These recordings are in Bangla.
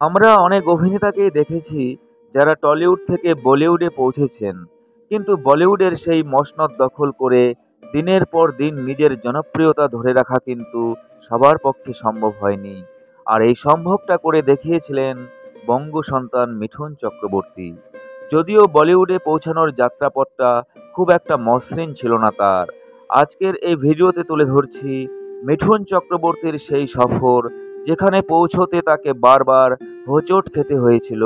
আমরা অনেক অভিনেতাকেই দেখেছি যারা টলিউড থেকে বলিউডে পৌঁছেছেন, কিন্তু বলিউডের সেই মসনদ দখল করে দিনের পর দিন নিজের জনপ্রিয়তা ধরে রাখা কিন্তু সবার পক্ষে সম্ভব হয়নি। আর এই সম্ভবটা করে দেখিয়েছিলেন বঙ্গ সন্তান মিঠুন চক্রবর্তী। যদিও বলিউডে পৌঁছানোর যাত্রাপথটা খুব একটা মসৃণ ছিল না তার। আজকের এই ভিডিওতে তুলে ধরছি মিঠুন চক্রবর্তীর সেই সফর, যেখানে পৌঁছতে তাকে বারবার হোঁচট খেতে হয়েছিল,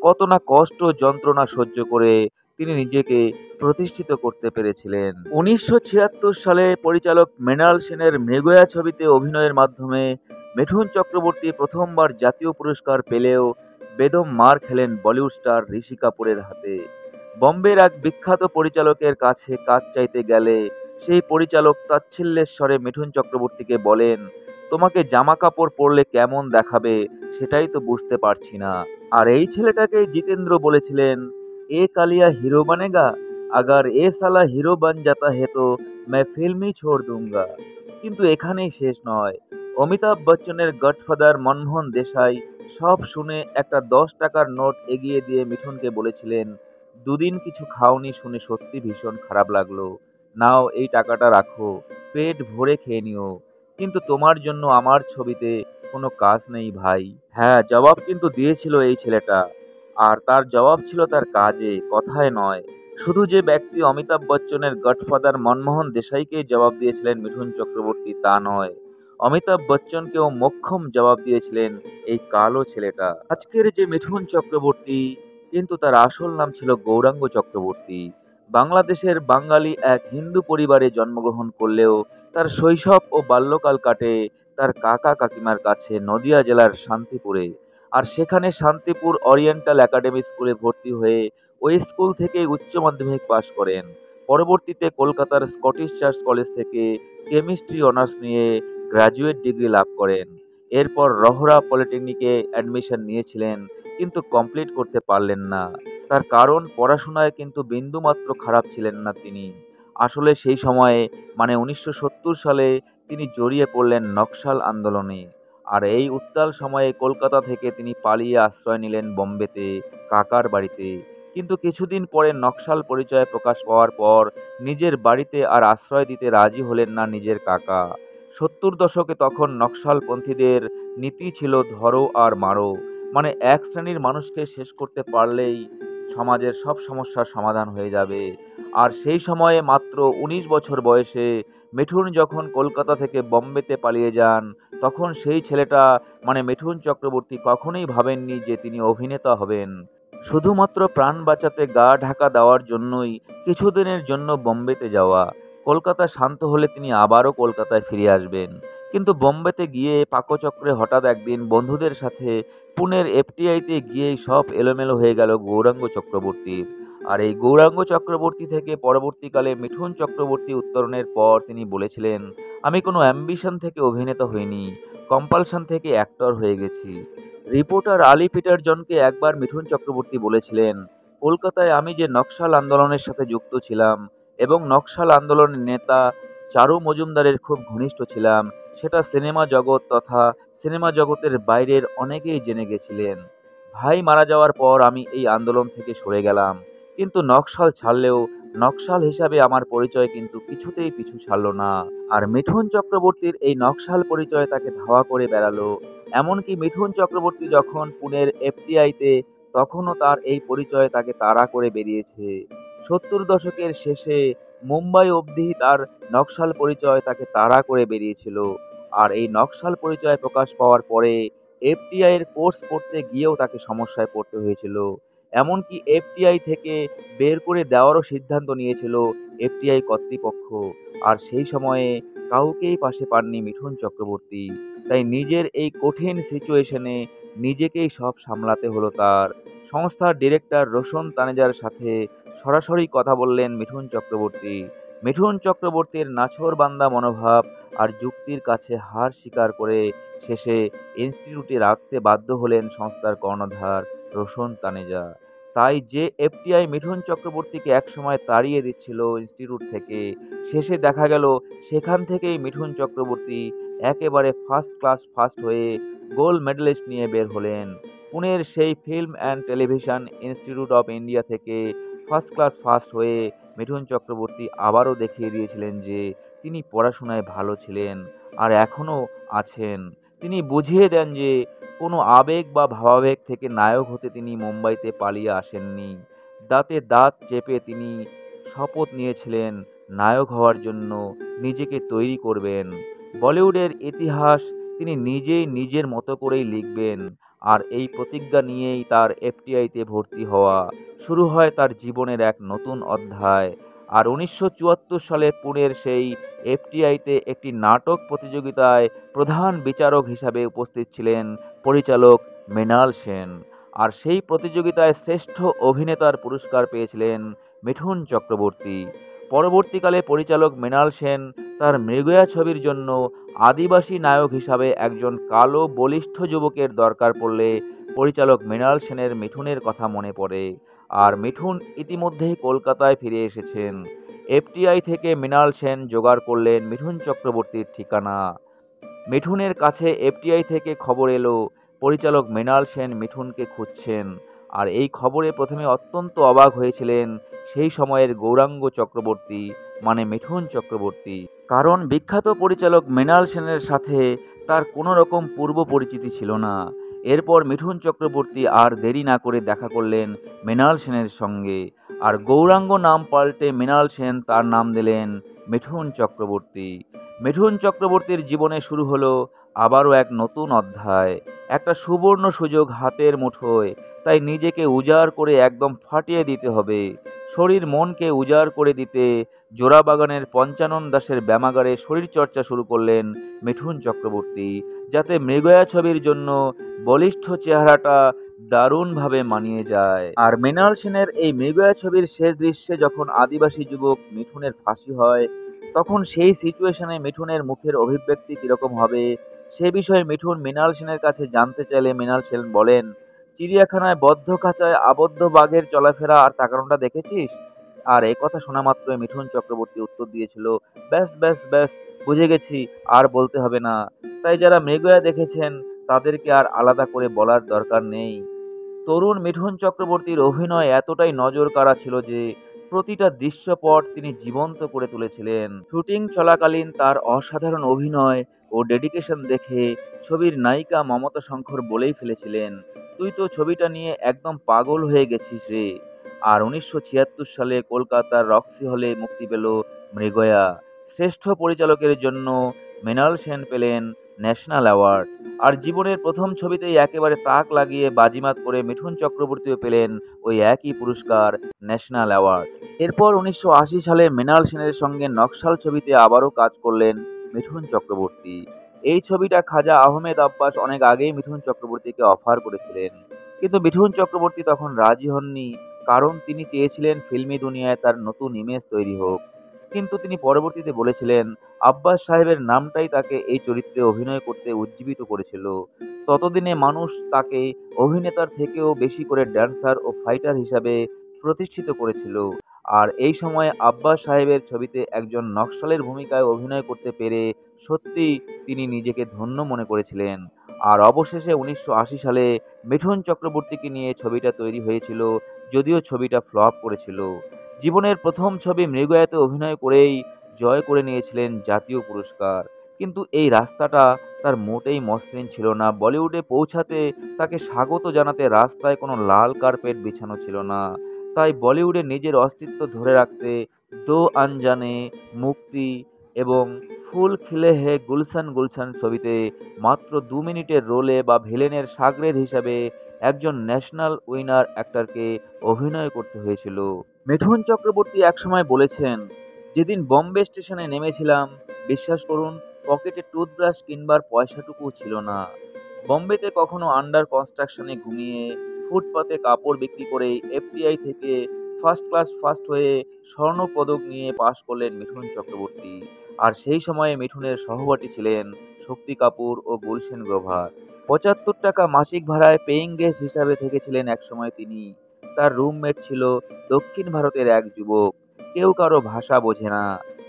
কত না কষ্ট যন্ত্রণা সহ্য করে তিনি নিজেকে প্রতিষ্ঠিত করতে পেরেছিলেন। ১৯৭৬ সালে পরিচালক মৃণাল সেনের মৃগয়া ছবিতে অভিনয়ের মাধ্যমে মিঠুন চক্রবর্তী প্রথমবার জাতীয় পুরস্কার পেলেও বেদম মার খেলেন বলিউড স্টার ঋষি কাপুরের হাতে। বম্বের এক বিখ্যাত পরিচালকের কাছে কাজ চাইতে গেলে সেই পরিচালক তাচ্ছিল্যের স্বরে মিঠুন চক্রবর্তীকে বলেন, তোমাকে জামা কাপড় পরলে কেমন দেখাবে সেটাই তো বুঝতে পারছি না। আর এই ছেলেটাকে জিতেন্দ্র বলেছিলেন, এ কালিয়া হিরো বানেগা, আগার এ সালা হিরো বান জাতা হে তো मैं फिल्म ही छोड़ दूंगा। কিন্তু এখানেই শেষ নয়। অমিতাভ বচ্চনের গডফাদার মনমোহন দেশাই সব শুনে একটা ১০ টাকার নোট এগিয়ে দিয়ে মিঠুনকে বলেছিলেন, দুদিন কিছু খাওনি শুনে সত্যি ভীষণ খারাপ লাগলো, নাও এই টাকাটা রাখো, পেট ভরে খেয়ে নিও, কিন্তু তোমার জন্য আমার ছবিতে কোনো কাজ নেই ভাই। হ্যাঁ, জবাব কিন্তু দিয়েছিল এই ছেলেটা। আর তার জবাব ছিল তার কাজে, কথায় নয়। শুধু যে ব্যক্তি অমিতাভ বচ্চনের গডফাদার মনমোহন দেশাইকে জবাব দিয়েছিলেন মিঠুন চক্রবর্তী তা নয়, অমিতাভ বচ্চনকেও মোক্ষম জবাব দিয়েছিলেন এই কালো ছেলেটা। আজকের যে মিঠুন চক্রবর্তী, কিন্তু তার আসল নাম ছিল গৌরাঙ্গ চক্রবর্তী। বাংলাদেশের বাঙালি এক হিন্দু পরিবারে জন্মগ্রহণ করলেও তার শৈশব ও বাল্যকাল কাটে তার কাকা কাকিমার কাছে নদিয়া জেলার শান্তিপুরে। আর সেখানে শান্তিপুর অরিয়েন্টাল একাডেমি স্কুলে ভর্তি হয়ে ওই স্কুল থেকে উচ্চ মাধ্যমিক পাশ করেন। পরবর্তীতে কলকাতার স্কটিশ চার্চ কলেজ থেকে কেমিস্ট্রি অনার্স নিয়ে গ্র্যাজুয়েট ডিগ্রি লাভ করেন। এরপর রহরা পলিটেকনিকে অ্যাডমিশন নিয়েছিলেন, কিন্তু কমপ্লিট করতে পারলেন না। তার কারণ, পড়াশোনায় কিন্তু বিন্দুমাত্র খারাপ ছিলেন না তিনি। আসলে সেই সময়ে, মানে ১৯৭০ সালে, তিনি জড়িয়ে পড়লেন নকশাল আন্দোলনে। আর এই উত্তাল সময়ে কলকাতা থেকে তিনি পালিয়ে আশ্রয় নিলেন বোম্বেতে, কাকার বাড়িতে। কিন্তু কিছুদিন পরে নকশাল পরিচয় প্রকাশ পাওয়ার পর নিজের বাড়িতে আর আশ্রয় দিতে রাজি হলেন না নিজের কাকা। ৭০ দশকে তখন নকশালপন্থীদের নীতি ছিল ধরো আর মারো, মানে এক শ্রেণীর মানুষকে শেষ করতে পারলেই সমাজের সব সমস্যার সমাধান হয়ে যাবে। আর সেই সময়ে মাত্র ১৯ বছর বয়সে মিঠুন যখন কলকাতা থেকে বোম্বেতে পালিয়ে যান, তখন সেই ছেলেটা, মানে মিঠুন চক্রবর্তী, কখনোই ভাবেননি যে তিনি অভিনেতা হবেন। শুধুমাত্র প্রাণ বাঁচাতে গা ঢাকা দেওয়ার জন্যই কিছুদিনের জন্য বোম্বেতে যাওয়া। কলকাতা শান্ত হলে তিনি আবারও কলকাতায় ফিরে আসবেন। কিন্তু বোম্বেতে গিয়ে পাকচক্রে হঠাৎ একদিন বন্ধুদের সাথে পুনের এফটিআইতে গিয়েই সব এলোমেলো হয়ে গেল গৌরাঙ্গ চক্রবর্তীর। আর এই গৌরাঙ্গ চক্রবর্তী থেকে পরবর্তীকালে মিঠুন চক্রবর্তী উত্তরণের পর তিনি বলেছিলেন, আমি কোনো অ্যাম্বিশন থেকে অভিনেতা হইনি, কম্পালশন থেকে অ্যাক্টর হয়ে গেছি। রিপোর্টার আলী পিটারজনকে একবার মিঠুন চক্রবর্তী বলেছিলেন, কলকাতায় আমি যে নকশাল আন্দোলনের সাথে যুক্ত ছিলাম এবং নকশাল আন্দোলনের নেতা চারু মজুমদারের খুব ঘনিষ্ঠ ছিলাম, সেটা সিনেমা জগৎ তথা সিনেমা জগতের বাইরের অনেকেই জেনে গেছিলেন। ভাই মারা যাওয়ার পর আমি এই আন্দোলন থেকে সরে গেলাম, কিন্তু নকশাল ছাড়লেও নকশাল হিসাবে আমার পরিচয় কিন্তু কিছুতেই পিছু ছাড়ল না। আর মিঠুন চক্রবর্তীর এই নকশাল পরিচয় তাকে ধাওয়া করে বেড়ালো। এমনকি মিঠুন চক্রবর্তী যখন পুনের এফটিআইতে, তখনও তার এই পরিচয় তাকে তাড়া করে বেরিয়েছে। ৭০ দশকের শেষে মুম্বাই অবধি তার নকশাল পরিচয় তাকে তাড়া করে বেরিয়েছিল। আর এই নকশাল পরিচয় প্রকাশ পাওয়ার পরে এফটিআই এর কোর্স করতে গিয়েও তাকে সমস্যায় পড়তে হয়েছিল। এমনকি এফটিআই থেকে বের করে দেওয়ারও সিদ্ধান্ত নিয়েছিল এফটিআই কর্তৃপক্ষ। আর সেই সময়ে কাউকেই পাশে পাননি মিঠুন চক্রবর্তী। তাই নিজের এই কঠিন সিচুয়েশনে নিজেকেই সব সামলাতে হলো তার। সংস্থার ডিরেক্টর রোশন তানেজার সাথে সরাসরি কথা বললেন মিঠুন চক্রবর্তী। মিঠুন চক্রবর্তীর নাছোড়বান্দা মনোভাব আর যুক্তির কাছে হার স্বীকার করে শেষে ইনস্টিটিউটে রাখতে বাধ্য হলেন সংস্থার কর্ণধার রোশন তানেজা। তাই যে এফটিআই মিঠুন চক্রবর্তীকে একসময় তাড়িয়ে দিচ্ছিল ইনস্টিটিউট থেকে, শেষে দেখা গেল সেখান থেকেই মিঠুন চক্রবর্তী একেবারে ফার্স্ট ক্লাস ফার্স্ট হয়ে গোল্ড মেডেলিস্ট নিয়ে বের হলেন। পুনের সেই film and television institute of India থেকে ফার্স্ট ক্লাস ফার্স্ট হয়ে মিঠুন চক্রবর্তী আবারও দেখিয়ে দিয়েছিলেন যে তিনি পড়াশোনায় ভালো ছিলেন আর এখনও আছেন। তিনি বুঝিয়ে দেন যে কোনো আবেগ বা ভাবাবেগ থেকে নায়ক হতে তিনি মুম্বাইতে পালিয়ে আসেননি। দাঁতে দাঁত চেপে তিনি শপথ নিয়েছিলেন নায়ক হওয়ার জন্য নিজেকে তৈরি করবেন। বলিউডের ইতিহাস তিনি নিজেই নিজের মতো করেই লিখবেন। আর এই প্রতিজ্ঞা নিয়েই তার এফটিআইতে ভর্তি হওয়া শুরু হয় তার জীবনের এক নতুন অধ্যায়। আর 1974 সালে পুনের সেই এফটিআইতে একটি নাটক প্রতিযোগিতায় প্রধান বিচারক হিসাবে উপস্থিত ছিলেন পরিচালক মৃণাল সেন। আর সেই প্রতিযোগিতায় শ্রেষ্ঠ অভিনেতার পুরস্কার পেয়েছিলেন মিঠুন চক্রবর্তী। পরবর্তীকালে পরিচালক মৃণাল সেন তার মৃগয়া ছবির জন্য আদিবাসী নায়ক হিসাবে একজন কালো বলিষ্ঠ যুবকের দরকার পড়লে পরিচালক মৃণাল সেনের মিঠুনের কথা মনে পড়ে। আর মিঠুন ইতিমধ্যেই কলকাতায় ফিরে এসেছেন। এফটিআই থেকে মৃণাল সেন জোগাড় করলেন মিঠুন চক্রবর্তীর ঠিকানা। মিঠুনের কাছে এফটিআই থেকে খবর এলো পরিচালক মৃণাল সেন মিঠুনকে খুঁজছেন। আর এই খবরে প্রথমে অত্যন্ত অবাক হয়েছিলেন সেই সময়ের গৌরাঙ্গ চক্রবর্তী, মানে মিঠুন চক্রবর্তী। কারণ বিখ্যাত পরিচালক মৃণাল সেনের সাথে তার কোনো রকম পূর্ব পরিচিতি ছিল না। এরপর মিঠুন চক্রবর্তী আর দেরি না করে দেখা করলেন মৃণাল সেনের সঙ্গে। আর গৌরাঙ্গ নাম পাল্টে মৃণাল সেন তার নাম দিলেন মিঠুন চক্রবর্তী। মিঠুন চক্রবর্তীর জীবনে শুরু হলো আবারও এক নতুন অধ্যায়। একটা সুবর্ণ সুযোগ হাতের মুঠোয়, তাই নিজেকে উজাড় করে একদম ফাটিয়ে দিতে হবে। শরীর মনকে উজাড় করে দিতে জোড়াবাগানের পঞ্চানন দাসের ব্যায়ামাগারে শরীরচর্চা শুরু করলেন মিঠুন চক্রবর্তী, যাতে মৃগয়া ছবির জন্য বলিষ্ঠ চেহারাটা দারুণভাবে মানিয়ে যায়। আর মৃণাল সেনের এই মৃগয়া ছবির শেষ দৃশ্যে যখন আদিবাসী যুবক মিঠুনের ফাঁসি হয়, তখন সেই সিচুয়েশনে মিঠুনের মুখের অভিব্যক্তি কীরকম হবে সে বিষয়ে মিঠুন মৃণাল সেনের কাছে জানতে চাইলে মৃণাল সেন বলেন, চিড়িয়াখানায় বদ্ধ খাঁচায় আবদ্ধ বাঘের চলাফেরা আর তাকানোটা দেখেছিস? আর এই কথা শোনা মাত্র মিঠুন চক্রবর্তী উত্তর দিয়েছিল, ব্যাস ব্যাস ব্যাস, বুঝে গেছি, আর বলতে হবে না। তাই যারা মৃগয়া দেখেছেন তাদেরকে আর আলাদা করে বলার দরকার নেই। তরুণ মিঠুন চক্রবর্তীর অভিনয় এতটাই নজর কাড়া ছিল যে প্রতিটা দৃশ্যপট তিনি জীবন্ত করে তুলেছিলেন। শুটিং চলাকালীন তার অসাধারণ অভিনয় ও ডেডিকেশন দেখে ছবির নায়িকা মমতা শঙ্কর বলেই ফেলেছিলেন, তুই তো ছবিটা নিয়ে একদম পাগল হয়ে গেছিস রে। আর 1976 সালে কলকাতার রক্সি হলে মুক্তি পেল মৃগয়া। শ্রেষ্ঠ পরিচালকের জন্য মৃণাল সেন পেলেন ন্যাশনাল অ্যাওয়ার্ড। আর জীবনের প্রথম ছবিতেই একেবারে তাক লাগিয়ে বাজিমাত করে মিঠুন চক্রবর্তীও পেলেন ওই একই পুরস্কার, ন্যাশনাল অ্যাওয়ার্ড। এরপর 1980 সালে মৃণাল সেনের সঙ্গে নকশাল ছবিতে আবারও কাজ করলেন মিঠুন চক্রবর্তী। এই ছবিটা খাজা আহমেদ আব্বাস অনেক আগেই মিঠুন চক্রবর্তীকে অফার করেছিলেন, কিন্তু মিঠুন চক্রবর্তী তখন রাজি হননি, কারণ তিনি চেয়েছিলেন ফিল্মি দুনিয়ায় তার নতুন ইমেজ তৈরি হোক। কিন্তু তিনি পরবর্তীতে বলেছিলেন আব্বাস সাহেবের নামটাই তাকে এই চরিত্রে অভিনয় করতে উজ্জীবিত করেছিল। ততদিনে মানুষ তাকে অভিনেতার থেকেও বেশি করে ড্যান্সার ও ফাইটার হিসাবে প্রতিষ্ঠিত করেছিল। আর এই সময় আব্বাস সাহেবের ছবিতে একজন নকশালের ভূমিকায় অভিনয় করতে পেরে সত্যি তিনি নিজেকে ধন্য মনে করেছিলেন। আর অবশেষে 1980 সালে মিঠুন চক্রবর্তীকে নিয়ে ছবিটা তৈরি হয়েছিল, যদিও ছবিটা ফ্লপ করেছিল। জীবনের প্রথম ছবি মৃগয়াতে অভিনয় করেই জয় করে নিয়েছিলেন জাতীয় পুরস্কার। কিন্তু এই রাস্তাটা তার মোটেই মসৃণ ছিল না। বলিউডে পৌঁছাতে তাকে স্বাগত জানাতে রাস্তায় কোনো লাল কার্পেট বিছানো ছিল না। তাই বলিউডে নিজের অস্তিত্ব ধরে রাখতে দো আনজানে, মুক্তি এবং ফুল খিলে হে গুলশান গুলশান ছবিতে মাত্র 2 মিনিটের রোলে বা ভিলেনের সাগরেদ হিসাবে একজন ন্যাশনাল উইনার অ্যাক্টরকে অভিনয় করতে হয়েছিল। মিঠুন চক্রবর্তী একসময় বলেছেন, যেদিন বম্বে স্টেশনে নেমেছিলাম, বিশ্বাস করুন পকেটে টুথব্রাশ কিনবার পয়সাটুকুও ছিল না। বম্বেতে কখনো আন্ডার কনস্ট্রাকশনে ঘুমিয়ে ফুটপাতে কাপড় বিক্রি করে এফটিআই থেকে ফার্স্ট ক্লাস ফার্স্ট হয়ে স্বর্ণপদক নিয়ে পাশ করলেন মিঠুন চক্রবর্তী। আর সেই সময়ে মিঠুনের সহপাঠী ছিলেন শক্তি কাপুর ও গুলশান গ্রোভার। 75 টাকা মাসিক ভাড়ায় পেইং গেস্ট হিসাবে থেকেছিলেন একসময় তিনি। তার রুমমেট ছিল দক্ষিণ ভারতের এক যুবক, কেউ কারো ভাষা বোঝে না।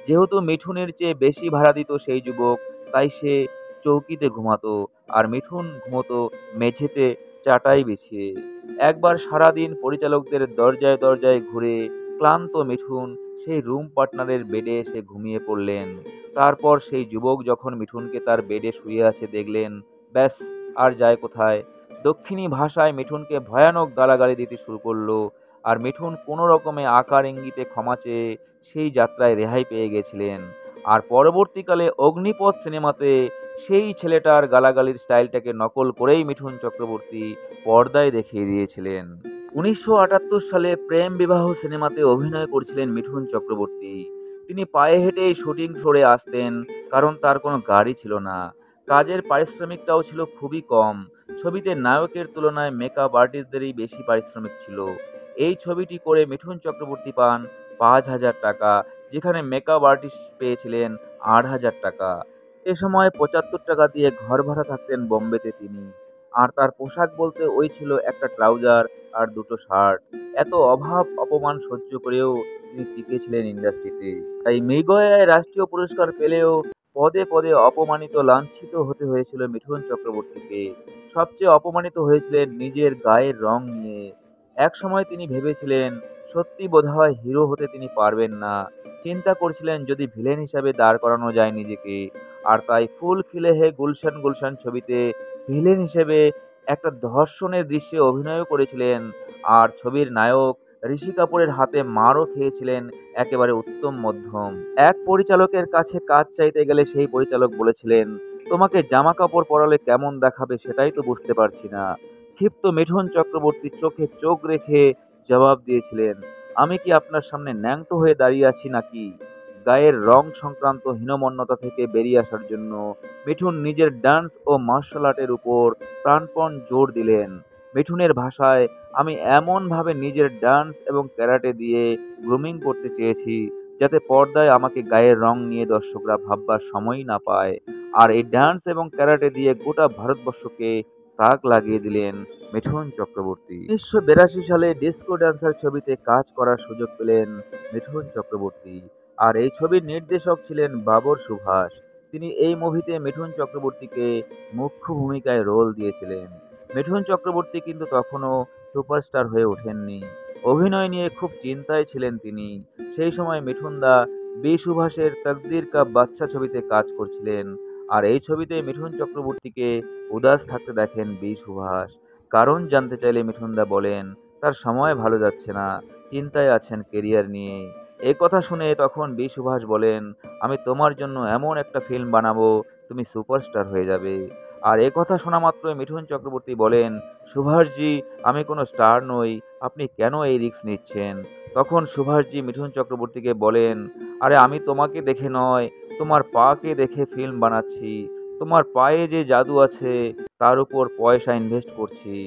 যেহেতু মিঠুনের চেয়ে বেশি ভাড়া দিত সেই যুবক, তাই সে চৌকিতে ঘুমাতো আর মিঠুন ঘুমোতো মেঝেতে চাটাই বিছিয়ে। একবার সারাদিন পরিচালকদের দরজায় দরজায় ঘুরে ক্লান্ত মিঠুন সেই রুম পার্টনারের বেডে এসে ঘুমিয়ে পড়লেন। তারপর সেই যুবক যখন মিঠুনকে তার বেডে শুয়ে আছে দেখলেন, ব্যাস, আর যায় কোথায়। দক্ষিণী ভাষায় মিঠুনকে ভয়ানক গালাগালি দিতে শুরু করলো। আর মিঠুন কোনো রকমে আকার ইঙ্গিতে ক্ষমা চেয়ে সেই যাত্রায় রেহাই পেয়ে গেছিলেন। আর পরবর্তীকালে অগ্নিপথ সিনেমাতে সেই ছেলেটার গালাগালির স্টাইলটাকে নকল করেই মিঠুন চক্রবর্তী পর্দায় দেখিয়ে দিয়েছিলেন। ১৯৭৮ সালে প্রেম বিবাহ সিনেমাতে অভিনয় করছিলেন মিঠুন চক্রবর্তী। তিনি পায়ে হেঁটেই শুটিং ফ্লোরে আসতেন, কারণ তার কোনো গাড়ি ছিল না। কাজের পারিশ্রমিকটাও ছিল খুবই কম। ছবিতে নায়কের তুলনায় মেকআপ আর্টিস্টদেরই বেশি পারিশ্রমিক ছিল। এই ছবিটি করে মিঠুন চক্রবর্তী পান ৫,০০০ টাকা, যেখানে মেকআপ আর্টিস্ট পেয়েছিলেন ৮,০০০ টাকা। এ সময় ৭৫ টাকা দিয়ে ঘর ভাড়া থাকতেন বোম্বেতে তিনি। আর তার পোশাক বলতে ওই ছিল একটা ট্রাউজার আর দুটো শার্ট। এত অভাব অপমান সহ্য করেও তিনি টিকে ছিলেন ইন্ডাস্ট্রিতে। তাই মৃগয়ায় রাষ্ট্রীয় পুরস্কার পেলেও পদে পদে অপমানিত লাঞ্ছিত হতে হয়েছিল মিঠুন চক্রবর্তীকে। সবচেয়ে অপমানিত হয়েছিলেন নিজের গায়ের রং নিয়ে। একসময় তিনি ভেবেছিলেন সত্যি বোধহয় হিরো হতে তিনি পারবেন না। চিন্তা করছিলেন যদি ভিলেন হিসাবে দাঁড় করানো যায় নিজেকে। আর তাই ফুল খিলে হে গুলশান গুলশান ছবিতে ভিলেন হিসেবে একটা ধর্ষণের দৃশ্যে অভিনয়ও করেছিলেন। আর ছবির নায়ক ঋষি কাপুরের হাতে মারও খেয়েছিলেন একেবারে উত্তম মধ্যম। এক পরিচালকের কাছে কাজ চাইতে গেলে সেই পরিচালক বলেছিলেন, তোমাকে জামা কাপড় পরালে কেমন দেখাবে সেটাই তো বুঝতে পারছি না। ক্ষিপ্ত মিঠুন চক্রবর্তী চোখে চোখ রেখে জবাব দিয়েছিলেন, আমি কি আপনার সামনে ন্যাংটো হয়ে দাঁড়িয়ে আছি নাকি? গায়ের রং সংক্রান্ত হীনমন্যতা থেকে বেরিয়ে আসার জন্য মিঠুন নিজের ডান্স ও মার্শাল আর্টের উপর প্রাণপণ জোর দিলেন। মিঠুনের ভাষায়, আমি এমনভাবে নিজের ডান্স এবং ক্যারাটে দিয়ে গ্রুমিং করতে চেয়েছি যাতে পর্দায় আমাকে গায়ের রং নিয়ে দর্শকরা ভাববার সময়ই না পায়। আর এই ডান্স এবং ক্যারাটে দিয়ে গোটা ভারতবর্ষকে তাক লাগিয়ে দিলেন মিঠুন চক্রবর্তী। ১৯৮২ সালে ডিস্কো ড্যান্সার ছবিতে কাজ করার সুযোগ পেলেন মিঠুন চক্রবর্তী। আর এই ছবির নির্দেশক ছিলেন বাবর সুভাষ। তিনি এই মুভিতে মিঠুন চক্রবর্তীকে মুখ্য ভূমিকায় রোল দিয়েছিলেন। মিঠুন চক্রবর্তী কিন্তু তখনও সুপারস্টার হয়ে ওঠেননি। অভিনয় নিয়ে খুব চিন্তায় ছিলেন তিনি। সেই সময় মিঠুন দা বি সুভাষের তকদির কা বাদশা ছবিতে কাজ করছিলেন। আর এই ছবিতে মিঠুন চক্রবর্তীকে উদাস থাকতে দেখেন বি সুভাষ। কারণ জানতে চাইলে মিঠুন দা বলেন, তার সময় ভালো যাচ্ছে না, চিন্তায় আছেন কেরিয়ার নিয়ে। এই কথা শুনে তখন বি সুভাষ বলেন, আমি তোমার জন্য এমন একটা ফিল্ম বানাবো, তুমি সুপারস্টার হয়ে যাবে। আর এ কথা শোনা মাত্রই মিঠুন চক্রবর্তী বলেন, সুভাষজি, আমি কোনো স্টার নই, আপনি কেন এই রিস্ক নিচ্ছেন? তখন সুভাষজি মিঠুন চক্রবর্তীকে বলেন, আরে আমি তোমাকে দেখে নয়, তোমার পাকে দেখে ফিল্ম বানাচ্ছি। তোমার পায়ে যে জাদু আছে তার উপর পয়সা ইনভেস্ট করছি।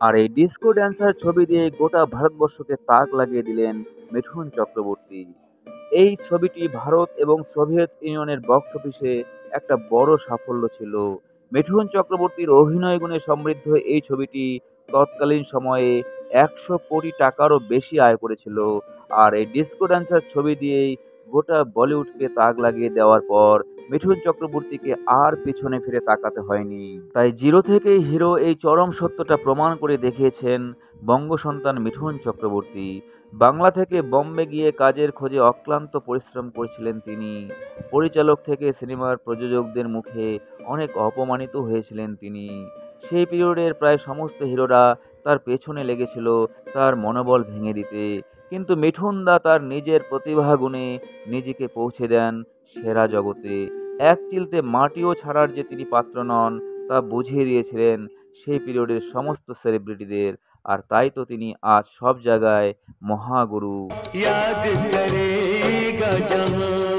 আর এই ডিস্কো ড্যান্সার ছবি দিয়ে গোটা ভারতবর্ষকে তাক লাগিয়ে দিলেন মিঠুন চক্রবর্তী। এই ছবিটি ভারত এবং সোভিয়েত ইউনিয়নের বক্স অফিসে একটা বড় সাফল্য ছিল। মিঠুন চক্রবর্তীর অভিনয় গুণে সমৃদ্ধ এই ছবিটি তৎকালীন সময়ে ১০০ কোটি টাকারও বেশি আয় করেছিল। আর এই ডিস্কো ড্যান্সার ছবি দিয়েই গোটা বলিউডকে তাক লাগিয়ে দেওয়ার পর মিঠুন চক্রবর্তীকে আর পিছনে ফিরে তাকাতে হয়নি। তাই জিরো থেকেই হিরো, এই চরম সত্যটা প্রমাণ করে দেখিয়েছেন বঙ্গসন্তান মিঠুন চক্রবর্তী। বাংলা থেকে বম্বে গিয়ে কাজের খোঁজে অক্লান্ত পরিশ্রম করেছিলেন তিনি। পরিচালক থেকে সিনেমার প্রযোজকদের মুখে অনেক অপমানিত হয়েছিলেন তিনি। সেই পিরিয়ডের প্রায় সমস্ত হিরোরা তার পেছনে লেগেছিল তার মনোবল ভেঙে দিতে। কিন্তু মিঠুন দা তার নিজের প্রতিভা গুণে নিজেকে পৌঁছে দেন সেরা জগতে। এক চিলতে মাটিও ছাড়ার যে তিনি পাত্র নন তা বুঝিয়ে দিয়েছিলেন সেই পিরিয়ডের সমস্ত সেলিব্রিটিদের। আর তাই তো তিনি আজ সব জায়গায় মহাগুরু। याद करेगा जहां